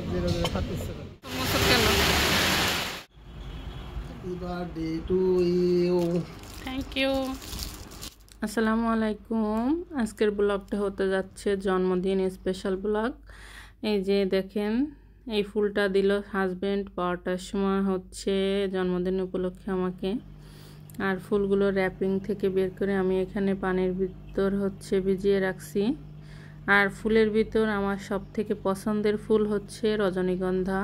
ধীরে ধীরে খাতে ইচ্ছে করে। Happy birthday to you. Thank you. আসসালামু আলাইকুম। আজকের ব্লগটা হতে যাচ্ছে জন্মদিন স্পেশাল ব্লগ। এই যে দেখেন, এই ফুলটা দিল হাজব্যান্ড 12টার সময় হচ্ছে জন্মদিন উপলক্ষে আমাকে। আর ফুলগুলো র্যাপিং থেকে বের করে আমি এখানে পানির ভিতর হচ্ছে ভিজিয়ে রাখছি। আর ফুলের ভিতর আমার সব থেকে পছন্দের ফুল হচ্ছে রজনীগন্ধা।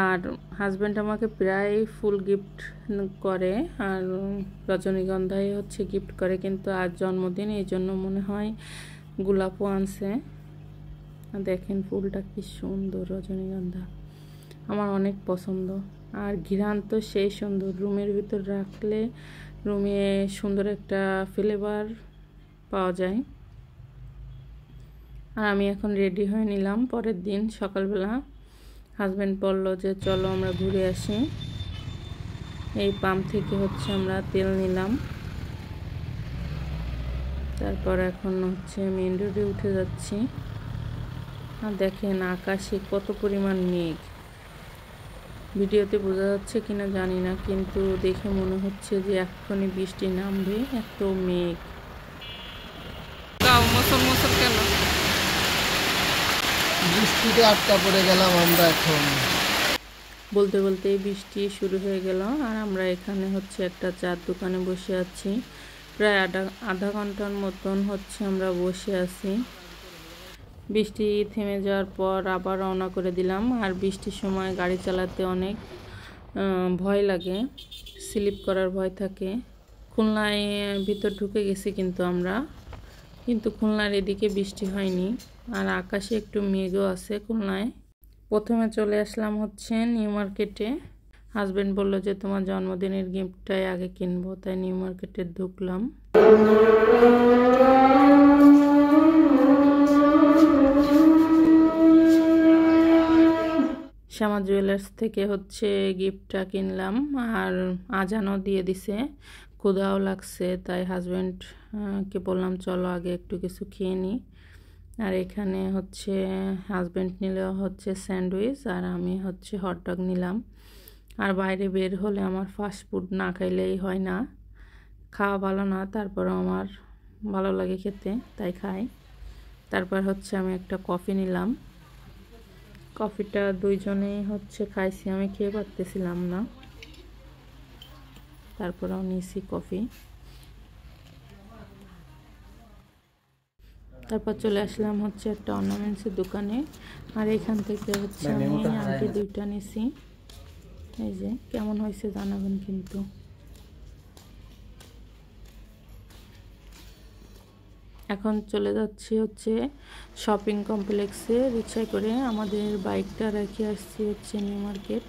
আর হাজব্যান্ড আমাকে প্রায় ফুল গিফট করে, আর রজনীগন্ধাই হচ্ছে গিফট করে, কিন্তু আজ জন্মদিন এই জন্য মনে হয় গোলাপও আনছে। দেখেন ফুলটা কি সুন্দর, রজনীগন্ধা আমার অনেক পছন্দ। আর ঘ্রাণ তো সেই সুন্দর, রুমের ভিতর রাখলে রুমে সুন্দর একটা ফ্লেভার পাওয়া যায়। আর আমি এখন রেডি হয়ে নিলাম। পরের দিন সকালবেলা হাজব্যান্ড বলল যে চলো আমরা ঘুরে আসি। এই পাম্প থেকে হচ্ছে আমরা তেল নিলাম। তারপর এখন হচ্ছে মেইন রোডে উঠে যাচ্ছি। আর দেখেন আকাশে কত পরিমাণ মেঘ, ভিডিওতে বোঝা যাচ্ছে কিনা জানি না, কিন্তু দেখে মনে হচ্ছে যে এক্ষুনি বৃষ্টি নামবে, এত মেঘ। কেন বৃষ্টিতে আটকা পড়ে গেলাম আমরা এখন। বলতে বলতে বৃষ্টি শুরু হয়ে গেল। আর আমরা এখানে হচ্ছে একটা চার দোকানে বসে আছি। প্রায় আধা ঘন্টার মতন হচ্ছে আমরা বসে আছি। বৃষ্টি থেমে যাওয়ার পর আবার রওনা করে দিলাম। আর বৃষ্টির সময় গাড়ি চালাতে অনেক ভয় লাগে, স্লিপ করার ভয় থাকে। খুলনায় ভিতর ঢুকে গেছি কিন্তু খুলনার এদিকে বৃষ্টি হয়নি। আর আকাশে একটু মেঘও আছে খুলনায়। প্রথমে চলে আসলাম হচ্ছে নিউ মার্কেটে। হাজব্যান্ড বলল যে তোমার জন্মদিনের গিফটটাই আগে কিনবো, তাই নিউ মার্কেটে ঢুকলাম। শ্যামা জুয়েলার্স থেকে হচ্ছে গিফটটা কিনলাম। আর আজানও দিয়ে দিছে, ক্ষুধাও লাগছে, তাই হাজব্যান্ডকে বললাম চলো আগে একটু কিছু খেয়ে নিই। আর এখানে হচ্ছে হাজব্যান্ড নিল হচ্ছে স্যান্ডউইচ, আর আমি হচ্ছে হটডগ নিলাম। আর বাইরে বের হলে আমার ফাস্টফুড না খাইলেই হয় না, খাওয়া ভালো না, তারপরও আমার ভালো লাগে খেতে, তাই খাই। তারপর হচ্ছে আমি একটা কফি নিলাম। কফিটা দুইজনেই হচ্ছে খাইছি, আমি খেয়ে পারতেছিলাম না, তারপরেও নিয়েছি কফি। তারপর চলে আসলাম হচ্ছে একটা অর্নামেন্টসের দোকানে। আর এখান থেকে হচ্ছে আমি আংটি দুইটা নিছি। এই যে কেমন হয়েছে জানাবেন কিন্তু। এখন চলে যাচ্ছি হচ্ছে শপিং কমপ্লেক্সে রিক্সায় করে। আমাদের বাইকটা রেখে আসছি হচ্ছে নিউ মার্কেট।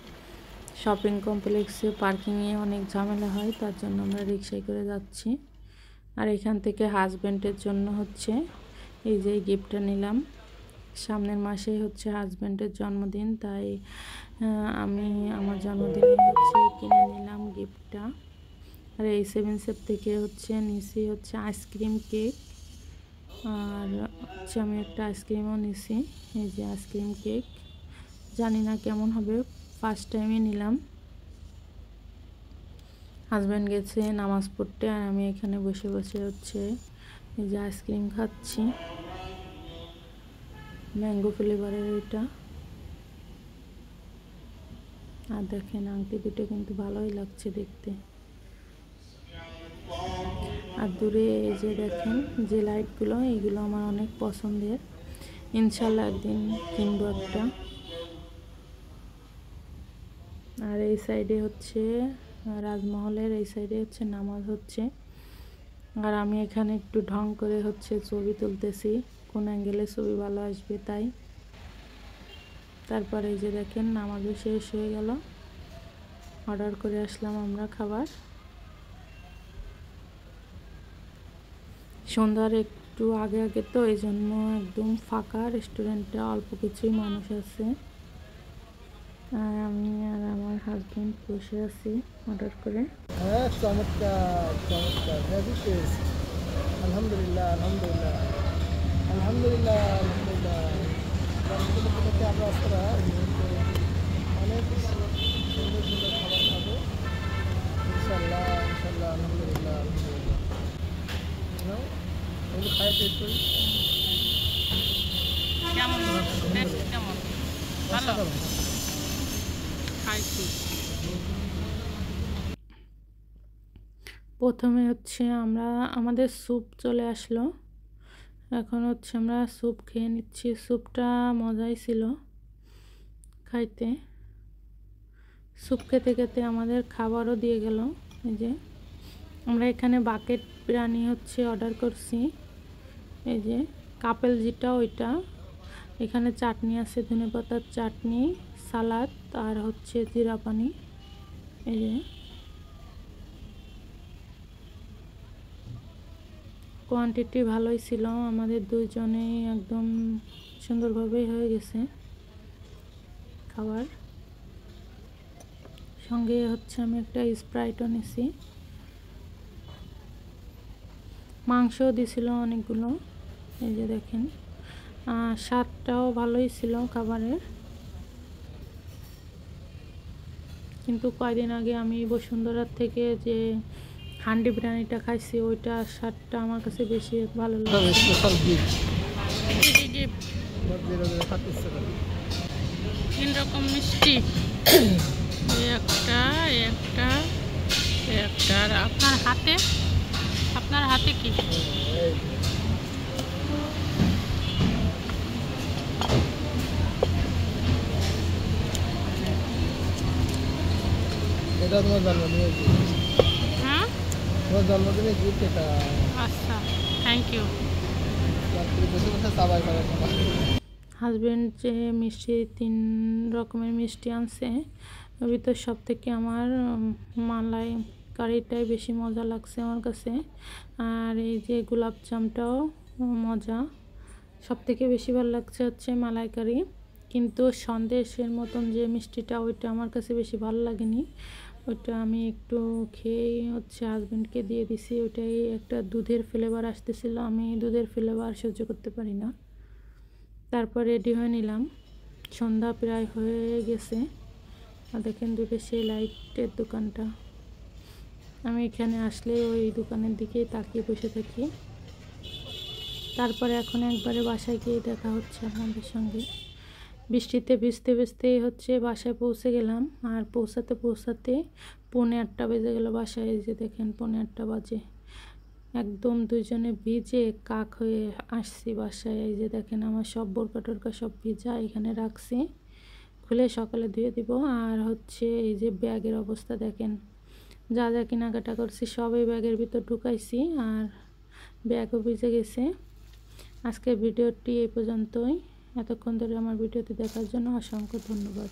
শপিং কমপ্লেক্সে পার্কিংয়ে অনেক ঝামেলা হয়, তার জন্য আমরা রিক্সায় করে যাচ্ছি। আর এখান থেকে হাজব্যান্ডের জন্য হচ্ছে এই যে গিফটটা নিলাম। সামনের মাসেই হচ্ছে হাজব্যান্ডের জন্মদিন, তাই আমি আমার জন্মদিনে হচ্ছে কিনে নিলাম গিফটটা। আর এই 7 সেপ থেকে হচ্ছে নিছি হচ্ছে আইসক্রিম কেক। আর হচ্ছে আমি একটা আইসক্রিমও নিছি, এই যে আইসক্রিম কেক। জানি না কেমন হবে, ফার্স্ট টাইমে নিলাম। হাজব্যান্ড গেছে নামাজ পড়তে, আর আমি এখানে বসে বসে হচ্ছে এই যে আইসক্রিম খাচ্ছি, ম্যাঙ্গো ফ্লেভারের এটা। আর দেখেন আংটি দুটো কিন্তু ভালোই লাগছে দেখতে। আর দূরে এই যে দেখেন যে লাইটগুলো, এইগুলো আমার অনেক পছন্দের, ইনশাল্লাহ একদিন কিনবো একটা। আর এই সাইডে হচ্ছে রাজমহলের এই সাইডে হচ্ছে নামাজ হচ্ছে। আর আমি এখানে একটু ঢং করে হচ্ছে ছবি তুলতেছি, কোন অ্যাঙ্গেলে ছবি ভালো আসবে তাই। তারপরে এই যে দেখেন নামাজও শেষ হয়ে গেল, অর্ডার করে আসলাম আমরা খাবার। সন্ধ্যার একটু আগে আগে তো, এই জন্য একদম ফাঁকা রেস্টুরেন্টে, অল্প কিছুই মানুষ আছে। আর আমি আর আমার হাজব্যান্ড বসে আছি অর্ডার করে। হ্যাঁ, চমৎকার চমৎকার, হেভি টেস্ট। আলহামদুলিল্লাহ আলহামদুলিল্লাহ আলহামদুলিল্লাহ আলহামদুলিল্লাহ। আজকে আমরা আসরা অনেক সুন্দর সুন্দর খাবার খাবো ইনশাল্লাহ ইনশাল্লাহ আলহামদুলিল্লাহ আলহামদুলিল্লাহ এগুলো খাই টেস্ট করি কেমন টেস্ট কেমন ভালো খাইছি। প্রথমে হচ্ছে আমরা আমাদের স্যুপ চলে আসলো, এখন হচ্ছে আমরা স্যুপ খেয়ে নিচ্ছি। স্যুপটা মজাই ছিল খাইতে। স্যুপ খেতে খেতে আমাদের খাবারও দিয়ে গেল। এই যে আমরা এখানে বাকেট বিরিয়ানি হচ্ছে অর্ডার করছি, এই যে কাপেল যেটা ওইটা। এখানে চাটনি আছে, ধনেপাতার চাটনি, সালাদ আর হচ্ছে জিরা পানি। এই যে কোয়ান্টিটি ভালোই ছিল, আমাদের দুইজনেই একদম সুন্দরভাবেই হয়ে গেছে খাবার। সঙ্গে হচ্ছে আমি একটা স্প্রাইটও নিছি। মাংসও দিছিল অনেকগুলো, এই যে দেখেন। স্বাদটাও ভালোই ছিল খাবারের। কিন্তু কয়দিন আগে আমি বসুন্ধরার থেকে যে হান্ডি বিরিয়ানিটা খাইছি, ওইটা স্বাদটা আমার কাছে বেশি ভালো লাগে। স্পেশাল গিফট গিফট 3 রকম মিষ্টি, একটা একটা একটা। আর আপনার হাতে কি? এটা তোমার জন্মদিনের গিফট। হ্যাঁ, তোমার জন্মদিনের গিফট এটা। আচ্ছা, থ্যাংক ইউ। হাজব্যান্ড যে মিষ্টি 3 রকমের মিষ্টি আনছে, ওর ভিতর সব থেকে আমার মালাই কারিটাই বেশি মজা লাগছে আমার কাছে। আর এই যে গোলাপ জামটাও মজা, সব থেকে বেশি ভালো লাগছে হচ্ছে মালাইকারি। কিন্তু সন্দেশের মতন যে মিষ্টিটা, ওইটা আমার কাছে বেশি ভালো লাগেনি। ওইটা আমি একটু খেয়েই হচ্ছে হাজব্যান্ডকে দিয়ে দিছি। ওইটাই একটা দুধের ফ্লেভার আসতেছিল, আমি দুধের ফ্লেভার সহ্য করতে পারি না। তারপর রেডি হয়ে নিলাম, সন্ধ্যা প্রায় হয়ে গেছে। আর দেখেন দূরে সেই লাইটের দোকানটা, আমি এখানে আসলে ওই দোকানের দিকেই তাকিয়ে বসে থাকি। তারপরে এখন একবারে বাসায় গিয়ে দেখা হচ্ছে আপনাদের সঙ্গে। বৃষ্টিতে ভিজতে ভিজতেই হচ্ছে বাসায় পৌঁছে গেলাম। আর পৌঁছাতে পৌঁছাতে 8:30 বেজে গেল বাসায়। এই যে দেখেন 8:30 বাজে, একদম দুইজনে ভিজে কাক হয়ে আসছি বাসায়। এই যে দেখেন আমার সব বোরকা টোরকা সব ভিজা এখানে রাখছি, খুলে সকালে ধুয়ে দিব। আর হচ্ছে এই যে ব্যাগের অবস্থা দেখেন, যা যা কেনাকাটা করছি সব এই ব্যাগের ভিতর ঢুকাইছি, আর ব্যাগও ভিজে গেছে। আজকের ভিডিওটি এই পর্যন্তই। এতক্ষণ ধরে আমার ভিডিওটি দেখার জন্য অসংখ্য ধন্যবাদ।